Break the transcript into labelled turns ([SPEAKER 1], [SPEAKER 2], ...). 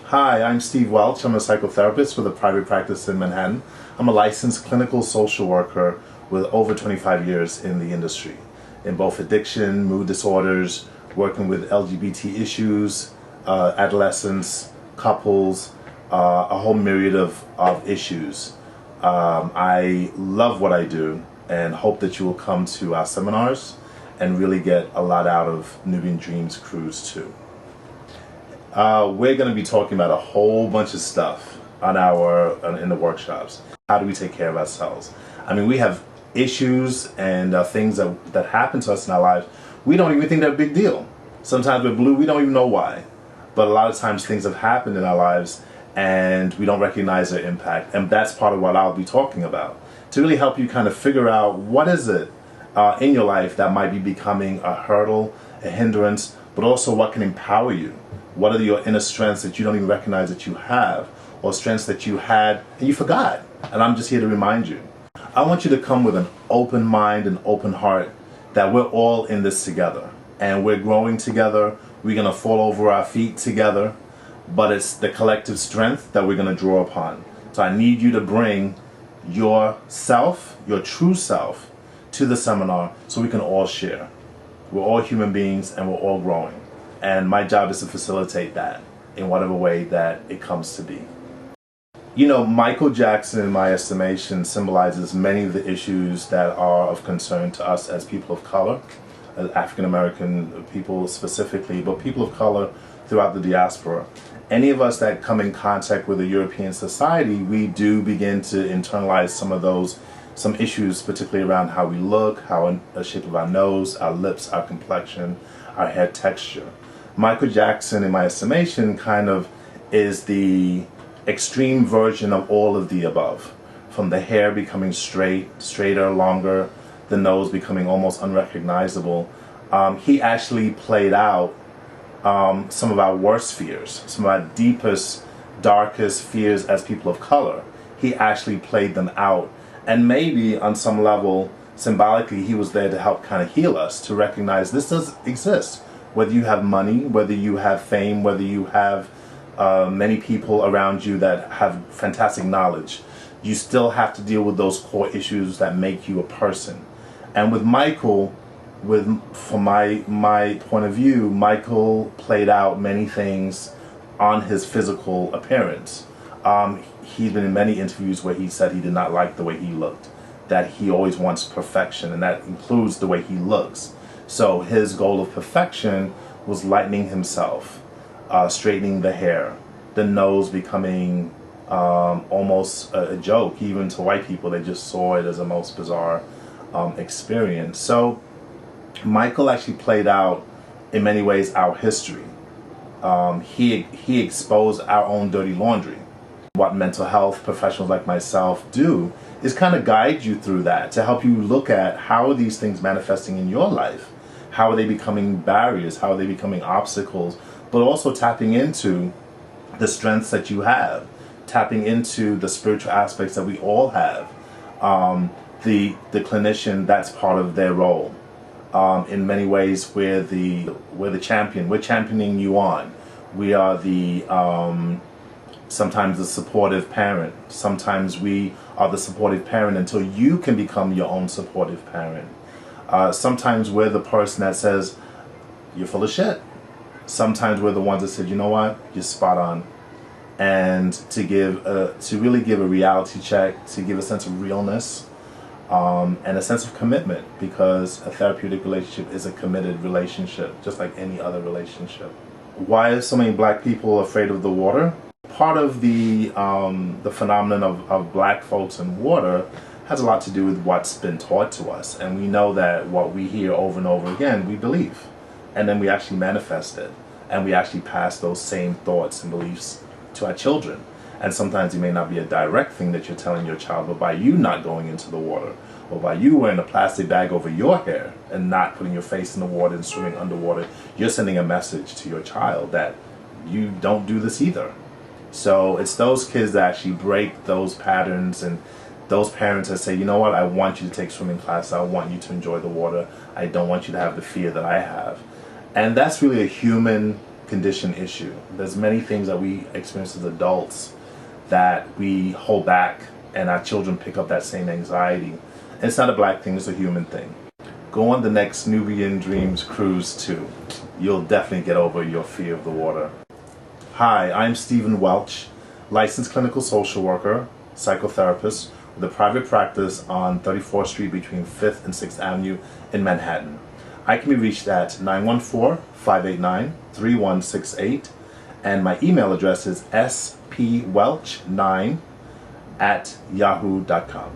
[SPEAKER 1] Hi, I'm Steve Welch. I'm a psychotherapist with a private practice in Manhattan. I'm a licensed clinical social worker with over 25 years in the industry, in both addiction, mood disorders, working with LGBT issues, adolescents, couples, a whole myriad of issues. I love what I do and hope that you will come to our seminars and really get a lot out of Nubian Dreams Cruise too. We're going to be talking about a whole bunch of stuff on in the workshops. How do we take care of ourselves? I mean, we have issues and things that happen to us in our lives. We don't even think they're a big deal. Sometimes we're blue, we don't even know why. But a lot of times things have happened in our lives and we don't recognize their impact. And that's part of what I'll be talking about, to really help you kind of figure out what is it in your life that might be becoming a hurdle, a hindrance, but also what can empower you. What are your inner strengths that you don't even recognize that you have, or strengths that you had and you forgot? And I'm just here to remind you. I want you to come with an open mind and open heart, that we're all in this together and we're growing together. We're going to fall over our feet together, but it's the collective strength that we're going to draw upon. So I need you to bring yourself, your true self, to the seminar so we can all share. We're all human beings and we're all growing. And my job is to facilitate that in whatever way that it comes to be. You know, Michael Jackson, in my estimation, symbolizes many of the issues that are of concern to us as people of color, as African American people specifically, but people of color throughout the diaspora. Any of us that come in contact with a European society, we do begin to internalize some issues, particularly around how we look, the shape of our nose, our lips, our complexion, our hair texture. Michael Jackson, in my estimation, kind of is the extreme version of all of the above. From the hair becoming straighter, longer, the nose becoming almost unrecognizable. He actually played out some of our worst fears, some of our deepest, darkest fears as people of color. He actually played them out. And maybe on some level, symbolically, he was there to help kind of heal us, to recognize this does exist. Whether you have money, whether you have fame, whether you have many people around you that have fantastic knowledge, you still have to deal with those core issues that make you a person. And with Michael, from my point of view, Michael played out many things on his physical appearance. He's been in many interviews where he said he did not like the way he looked, that he always wants perfection, and that includes the way he looks. So his goal of perfection was lightening himself, straightening the hair, the nose becoming almost a joke, even to white people. They just saw it as a most bizarre experience. So Michael actually played out, in many ways, our history. He exposed our own dirty laundry. What mental health professionals like myself do is kind of guide you through that, to help you look at how are these things manifesting in your life. How are they becoming barriers? How are they becoming obstacles? But also tapping into the strengths that you have, tapping into the spiritual aspects that we all have. The clinician, that's part of their role. In many ways, we're the champion. We're championing you on. We are sometimes the supportive parent. Sometimes we are the supportive parent until you can become your own supportive parent. Sometimes we're the person that says, you're full of shit. Sometimes we're the ones that said, you know what, you're spot on. And to really give a reality check, to give a sense of realness, and a sense of commitment, because a therapeutic relationship is a committed relationship, just like any other relationship. Why are so many black people afraid of the water? Part of the phenomenon of black folks and water has a lot to do with what's been taught to us. And we know that what we hear over and over again, we believe. And then we actually manifest it. And we actually pass those same thoughts and beliefs to our children. And sometimes it may not be a direct thing that you're telling your child, but by you not going into the water, or by you wearing a plastic bag over your hair and not putting your face in the water and swimming underwater, you're sending a message to your child that you don't do this either. So it's those kids that actually break those patterns, and those parents that say, you know what, I want you to take swimming classes, I want you to enjoy the water, I don't want you to have the fear that I have. And that's really a human condition issue. There's many things that we experience as adults that we hold back, and our children pick up that same anxiety. And it's not a black thing, it's a human thing. Go on the next Nubian Dreams cruise too. You'll definitely get over your fear of the water. Hi, I'm Stephen Welch, licensed clinical social worker, psychotherapist with a private practice on 34th Street between 5th and 6th Avenue in Manhattan. I can be reached at 914-589-3168, and my email address is spwelch9@yahoo.com.